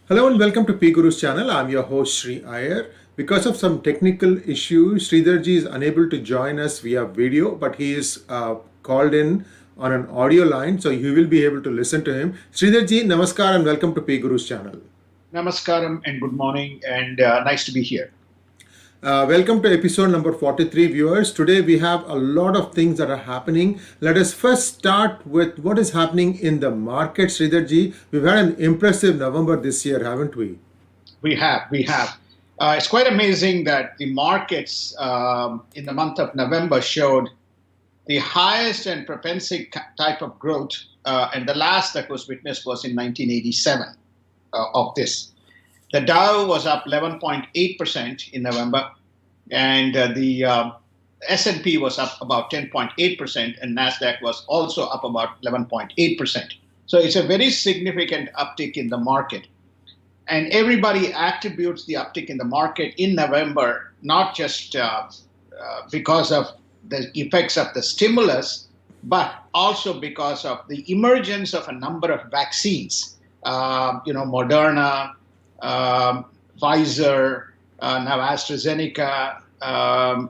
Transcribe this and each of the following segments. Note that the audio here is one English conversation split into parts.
Hello and welcome to PGurus channel. I'm your host Sree Iyer. Because of some technical issues, Sridhar is unable to join us via video, but he is called in on an audio line, so you will be able to listen to him. Sridhar namaskar and welcome to PGurus channel. Namaskaram and good morning, and nice to be here. Welcome to episode number 43, viewers. Today we have a lot of things that are happening. Let us first start with what is happening in the market, Sridhar. We've had an impressive November this year, haven't we? We have. It's quite amazing that the markets in the month of November showed the highest and propensity type of growth, and the last that was witnessed was in 1987 of this. The Dow was up 11.8% in November, and the S&P was up about 10.8%, and Nasdaq was also up about 11.8%. So it's a very significant uptick in the market. And everybody attributes the uptick in the market in November, not just because of the effects of the stimulus, but also because of the emergence of a number of vaccines. Moderna, Pfizer, now AstraZeneca,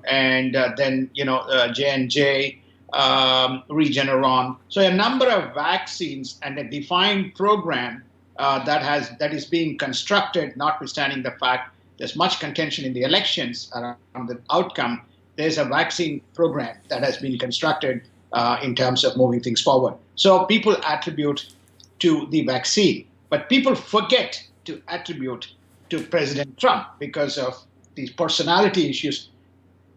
and then J&J, Regeneron. So a number of vaccines and a defined program that is being constructed, notwithstanding the fact there's much contention in the elections around the outcome. There's a vaccine program that has been constructed in terms of moving things forward. So people attribute to the vaccine, but people forget to attribute to President Trump because of these personality issues.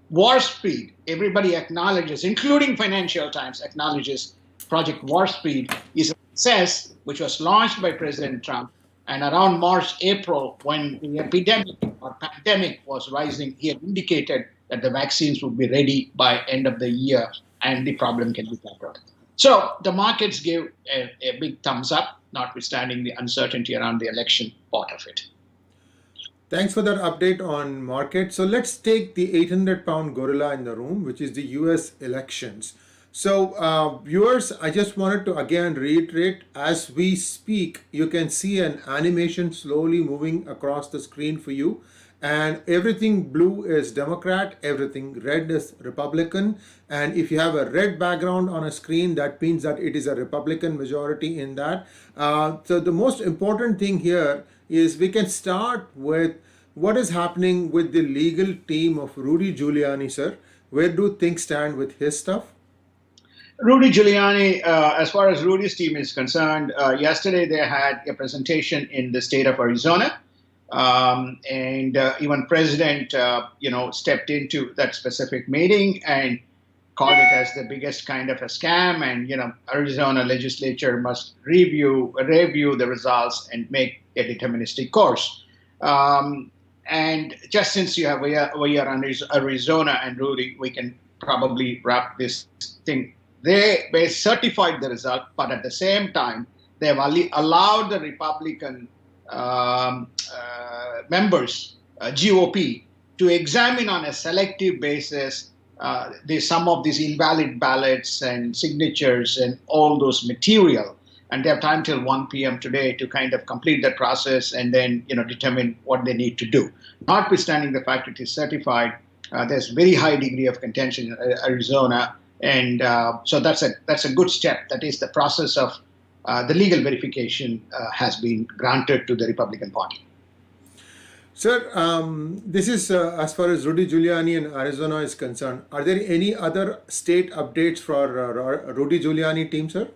Warp Speed, everybody acknowledges, including Financial Times acknowledges Project Warp Speed is a success, which was launched by President Trump. And around March, April, when the epidemic or pandemic was rising, he had indicated that the vaccines would be ready by end of the year and the problem can be tackled. So the markets gave a big thumbs up, notwithstanding the uncertainty around the election part of it. Thanks for that update on market. So let's take the 800-pound gorilla in the room, which is the US elections. So viewers, I just wanted to again reiterate, as we speak, you can see an animation slowly moving across the screen for you. And everything blue is Democrat, everything red is Republican. And if you have a red background on a screen, that means that it is a Republican majority in that. So the most important thing here is we can start with what is happening with the legal team of Rudy Giuliani, sir. Where do things stand with his stuff? Rudy Giuliani, as far as Rudy's team is concerned, yesterday they had a presentation in the state of Arizona. And even President, stepped into that specific meeting and called it as the biggest kind of a scam. And, Arizona legislature must review the results and make a deterministic course. And just since we are on Arizona and Rudy, we can probably wrap this thing. They certified the result, but at the same time, they have allowed the Republican members, GOP, to examine on a selective basis some of these invalid ballots and signatures and all those material. And they have time till 1 p.m. today to kind of complete that process and then determine what they need to do. Notwithstanding the fact it is certified, there's very high degree of contention in Arizona. And so that's a good step. That is, the process of the legal verification has been granted to the Republican Party. Sir, this is as far as Rudy Giuliani and Arizona is concerned. Are there any other state updates for Rudy Giuliani team, sir?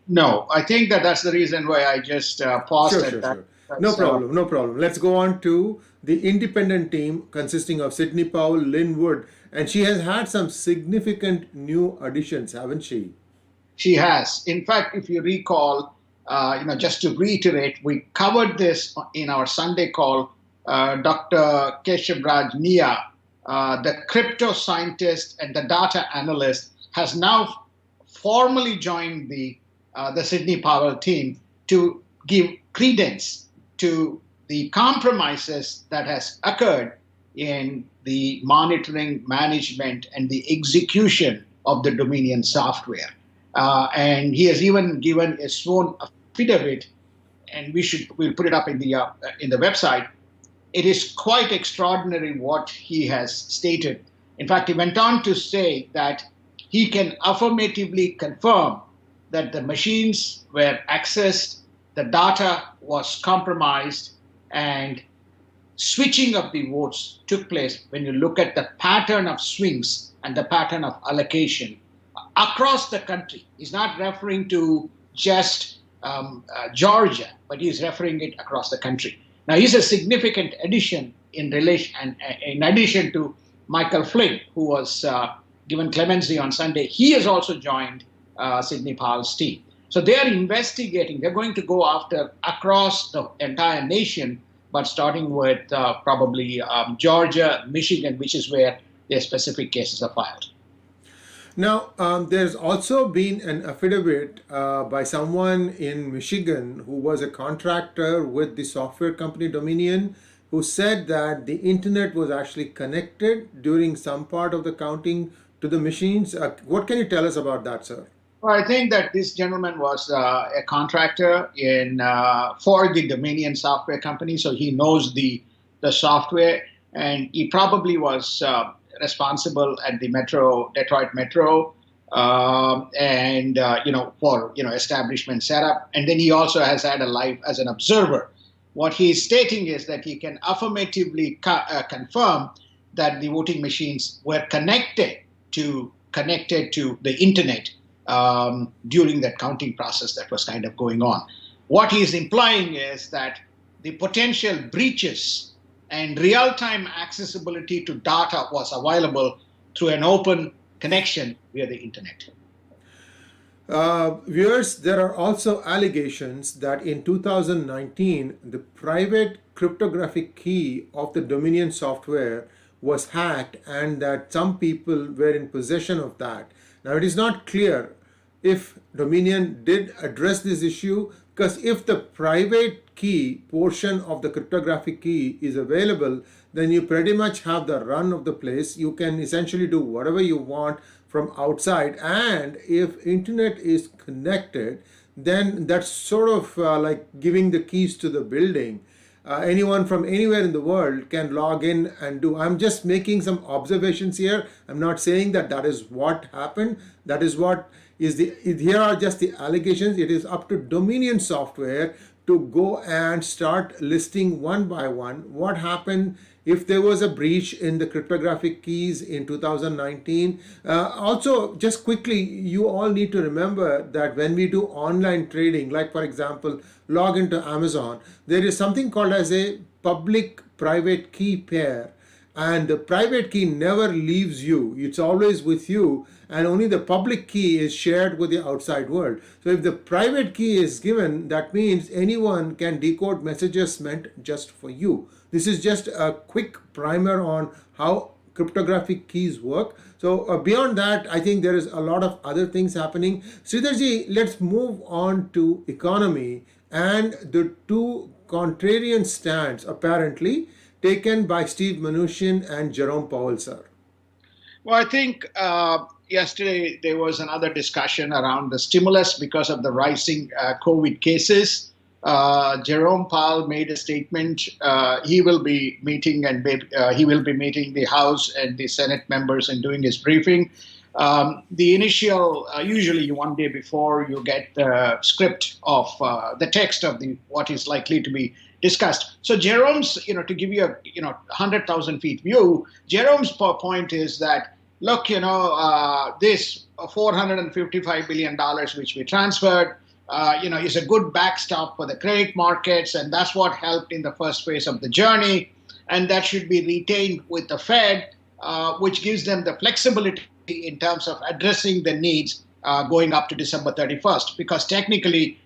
No, I think that's the reason why I just paused at that. Sure. No problem. Let's go on to the independent team consisting of Sidney Powell, Lynn Wood, and she has had some significant new additions, haven't she? She has. In fact, if you recall, just to reiterate, we covered this in our Sunday call. Dr. Keshavraj Nia, the crypto scientist and the data analyst, has now formally joined the Sidney Powell team to give credence to the compromises that has occurred in the monitoring, management, and the execution of the Dominion software. And he has even given a sworn affidavit and we'll put it up in the website. It is quite extraordinary what he has stated. In fact, he went on to say that he can affirmatively confirm that the machines were accessed, the data was compromised, and switching of the votes took place when you look at the pattern of swings and the pattern of allocation across the country. He's not referring to just Georgia, but he's referring it across the country. Now, he's a significant addition in relation, and in addition to Michael Flynn, who was given clemency on Sunday. He has also joined Sidney Powell's team. So they are investigating. They're going to go after across the entire nation, but starting with probably Georgia, Michigan, which is where their specific cases are filed. Now, there's also been an affidavit by someone in Michigan who was a contractor with the software company Dominion, who said that the internet was actually connected during some part of the counting to the machines. What can you tell us about that, sir? Well, I think that this gentleman was a contractor for the Dominion software company, so he knows the software, and he probably was responsible at the Detroit Metro, and for establishment setup, and then he also has had a life as an observer. What he's stating is that he can affirmatively confirm that the voting machines were connected to the internet during that counting process that was kind of going on. What he is implying is that the potential breaches and real-time accessibility to data was available through an open connection via the internet. Viewers, there are also allegations that in 2019, the private cryptographic key of the Dominion software was hacked and that some people were in possession of that. Now, it is not clear if Dominion did address this issue, because if the private key portion of the cryptographic key is available, then you pretty much have the run of the place. You can essentially do whatever you want from outside, and if internet is connected, then that's sort of like giving the keys to the building. Anyone from anywhere in the world can log in and do. I'm just making some observations here. I'm not saying that that is what happened. That is what is here are just the allegations. It is up to Dominion software to go and start listing one by one what happened if there was a breach in the cryptographic keys in 2019. Also, just quickly, you all need to remember that when we do online trading, like for example, log into Amazon, there is something called as a public-private key pair. And the private key never leaves you. It's always with you, and only the public key is shared with the outside world. So if the private key is given, that means anyone can decode messages meant just for you. This is just a quick primer on how cryptographic keys work. So beyond that, I think there is a lot of other things happening. Sridharji, let's move on to economy and the two contrarian stands apparently taken by Steve Mnuchin and Jerome Powell, sir. Well, I think yesterday there was another discussion around the stimulus because of the rising COVID cases. Jerome Powell made a statement. He will be meeting the House and the Senate members and doing his briefing. The initial, usually one day before, you get the script of the text of what is likely to be discussed. So Jerome's, to give you a 100,000 feet view, Jerome's point is that, look, this $455 billion which we transferred, is a good backstop for the credit markets, and that's what helped in the first phase of the journey, and that should be retained with the Fed, which gives them the flexibility in terms of addressing the needs going up to December 31st, because technically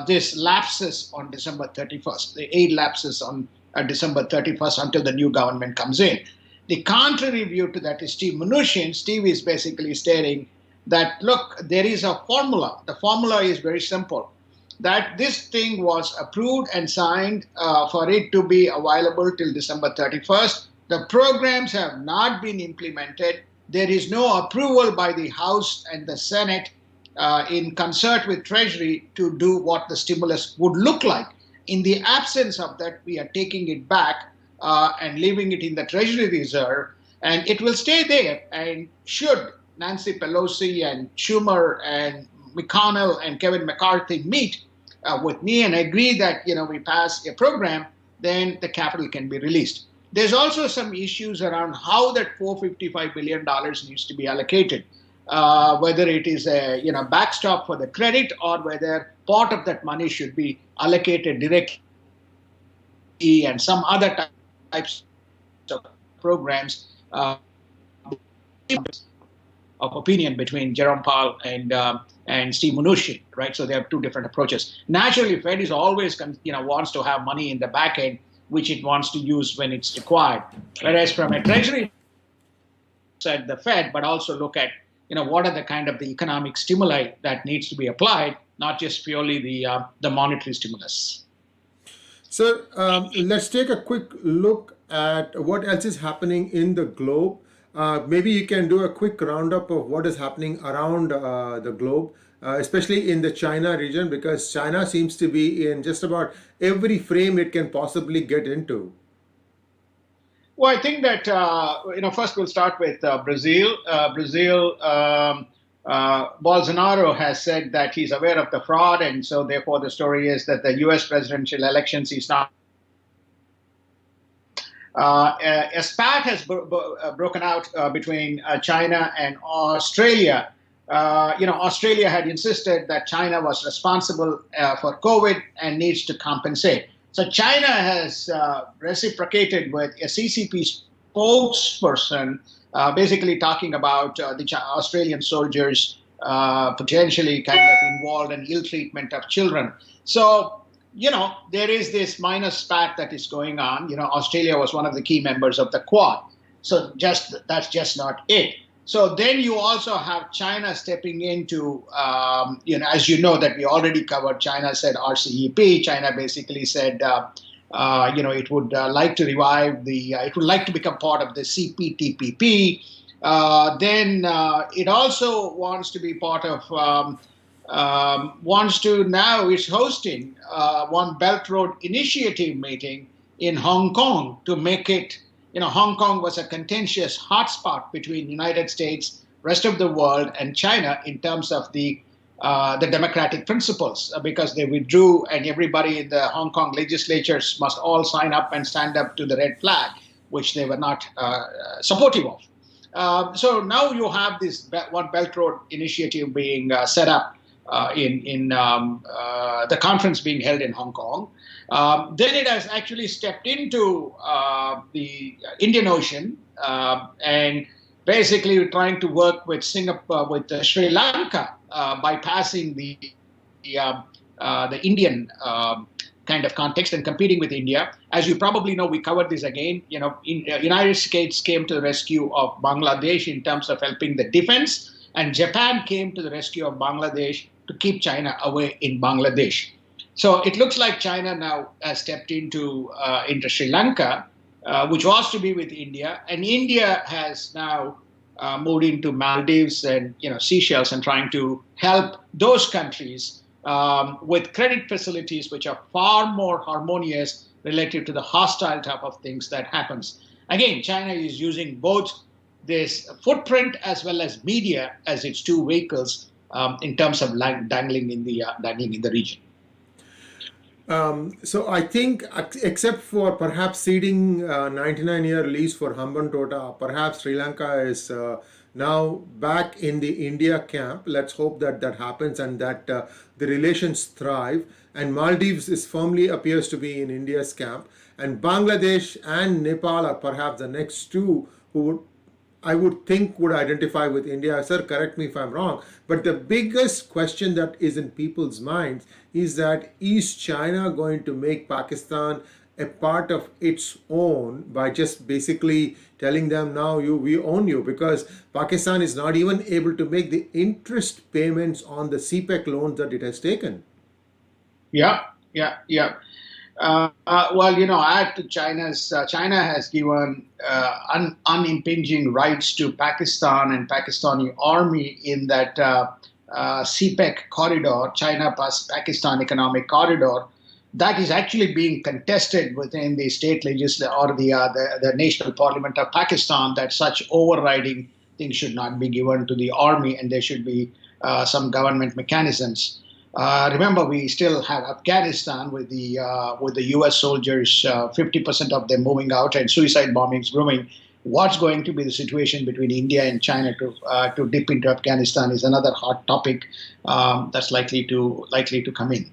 this lapses on December 31st. The aid lapses on December 31st until the new government comes in. The contrary view to that is Steve Mnuchin. Steve is basically stating that, look, there is a formula. The formula is very simple, that this thing was approved and signed for it to be available till December 31st. The programs have not been implemented. There is no approval by the House and the Senate in concert with Treasury to do what the stimulus would look like. In the absence of that, we are taking it back and leaving it in the Treasury Reserve, and it will stay there. And should Nancy Pelosi and Schumer and McConnell and Kevin McCarthy meet with me and agree that we pass a program, then the capital can be released. There's also some issues around how that $455 billion needs to be allocated, whether it is a backstop for the credit or whether part of that money should be allocated directly and some other types of programs. Of opinion between Jerome Powell and Steve Mnuchin, right? So they have two different approaches. Naturally, Fed is always wants to have money in the back end, which it wants to use when it's required. Whereas from a Treasury side, the Fed, but also look at what are the kind of the economic stimuli that needs to be applied, not just purely the monetary stimulus. So let's take a quick look at what else is happening in the globe. Maybe you can do a quick roundup of what is happening around the globe, especially in the China region, because China seems to be in just about every frame it can possibly get into. Well, I think that first we'll start with Brazil. Bolsonaro has said that he's aware of the fraud, and so therefore the story is that the U.S. presidential elections is not. A spat has broken out between China and Australia. Australia had insisted that China was responsible for COVID and needs to compensate. So China has reciprocated with a CCP spokesperson, basically talking about the Australian soldiers potentially kind of involved in ill treatment of children. So there is this minor spat that is going on. Australia was one of the key members of the Quad. So that's just not it. So then you also have China stepping into, as you know, that we already covered, China said RCEP. China basically said, it would like to revive it would like to become part of the CPTPP. Then it also wants to be part of, is hosting One Belt Road Initiative meeting in Hong Kong to make it, Hong Kong was a contentious hotspot between United States, rest of the world, and China in terms of the democratic principles, because they withdrew and everybody in the Hong Kong legislatures must all sign up and stand up to the red flag, which they were not supportive of. So now you have this One Belt Road Initiative being set up in the conference being held in Hong Kong. Then it has actually stepped into the Indian Ocean and basically trying to work with Sri Lanka, bypassing the Indian kind of context and competing with India. As you probably know, we covered this again. United States came to the rescue of Bangladesh in terms of helping the defense, and Japan came to the rescue of Bangladesh to keep China away in Bangladesh. So it looks like China now has stepped into Sri Lanka, which was to be with India, and India has now moved into Maldives and Seychelles and trying to help those countries with credit facilities which are far more harmonious relative to the hostile type of things that happens. Again, China is using both this footprint as well as media as its two vehicles in terms of dangling in the region. So I think, except for perhaps ceding 99-year lease for Hambantota, perhaps Sri Lanka is now back in the India camp. Let's hope that that happens and that the relations thrive. And Maldives firmly appears to be in India's camp. And Bangladesh and Nepal are perhaps the next two who I would think would identify with India. Sir, correct me if I'm wrong. But the biggest question that is in people's minds is that is China going to make Pakistan a part of its own by just basically telling them now we own you, because Pakistan is not even able to make the interest payments on the CPEC loans that it has taken. Yeah. Add to China has given unimpinging rights to Pakistan and Pakistani army in that CPEC corridor, China-Pakistan Economic Corridor. that is actually being contested within the state legislature or the national parliament of Pakistan, that such overriding things should not be given to the army, and there should be some government mechanisms. Remember, we still have Afghanistan with the U.S. soldiers, 50% of them moving out, and suicide bombings growing. What's going to be the situation between India and China to dip into Afghanistan is another hot topic that's likely to come in.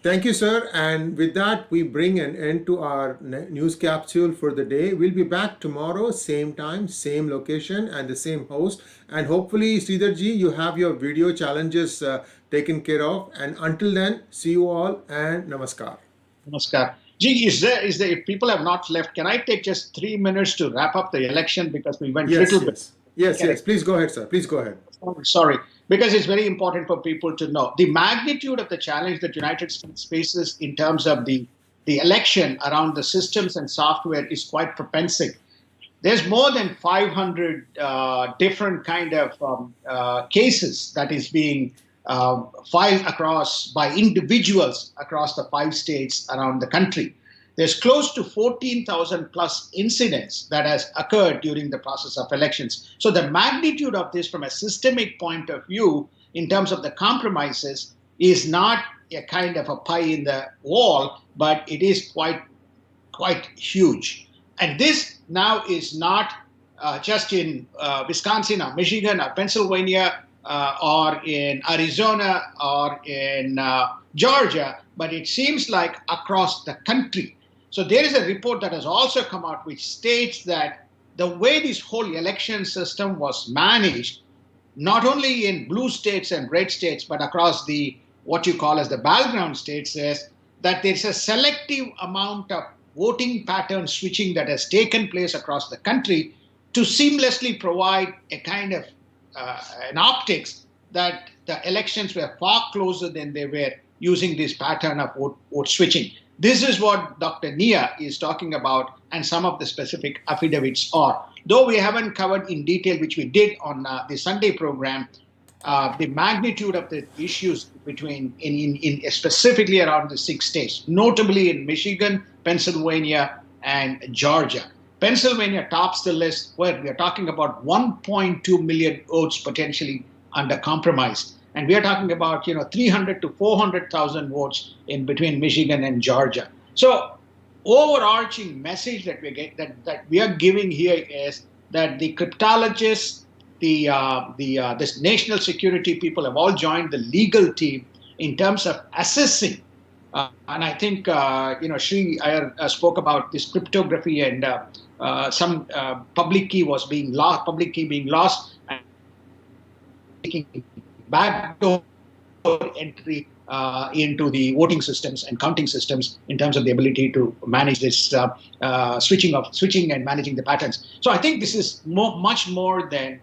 Thank you, sir. And with that, we bring an end to our news capsule for the day. We'll be back tomorrow, same time, same location, and the same host. And hopefully, Sridhar ji, you have your video challenges taken care of. And until then, see you all and namaskar. Namaskar. Gee, if people have not left, can I take just 3 minutes to wrap up the election, because we went Yes, little yes. bit. Yes. Please go ahead, sir. Please go ahead. Sorry, because it's very important for people to know the magnitude of the challenge that United States faces in terms of the election around the systems and software is quite propensic. There's more than 500 different kind of cases that is being filed across by individuals across the 5 states around the country. There's close to 14,000 plus incidents that has occurred during the process of elections. So the magnitude of this from a systemic point of view in terms of the compromises is not a kind of a pie in the wall, but it is quite huge. And this now is not just in Wisconsin or Michigan or Pennsylvania or in Arizona or in Georgia, but it seems like across the country. So there is a report that has also come out which states that the way this whole election system was managed, not only in blue states and red states, but across the what you call as the battleground states, is that there's a selective amount of voting pattern switching that has taken place across the country to seamlessly provide a kind of an optics that the elections were far closer than they were using this pattern of vote switching. This is what Dr. Nia is talking about, and some of the specific affidavits are. Though we haven't covered in detail, which we did on the Sunday program, the magnitude of the issues between in specifically around the 6 states, notably in Michigan, Pennsylvania, and Georgia. Pennsylvania tops the list, where we are talking about 1.2 million votes potentially under compromise. And we are talking about 300 to 400,000 votes in between Michigan and Georgia. So overarching message that we are giving here is that the cryptologists, this national security people have all joined the legal team in terms of assessing. And I think Sree Iyer spoke about this cryptography and some public key being lost, and taking backdoor entry into the voting systems and counting systems in terms of the ability to manage this switching and managing the patterns. So I think this is much more than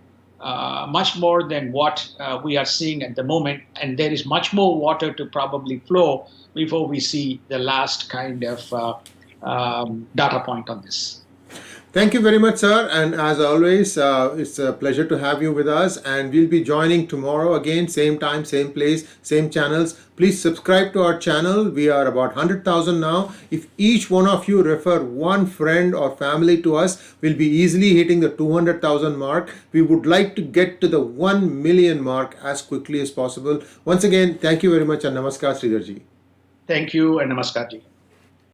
what we are seeing at the moment, and there is much more water to probably flow before we see the last kind of data point on this. Thank you very much, sir. And as always, it's a pleasure to have you with us. And we'll be joining tomorrow again, same time, same place, same channels. Please subscribe to our channel. We are about 100,000 now. If each one of you refer one friend or family to us, we'll be easily hitting the 200,000 mark. We would like to get to the 1 million mark as quickly as possible. Once again, thank you very much, and namaskar, Sridhar ji. Thank you, and namaskar ji.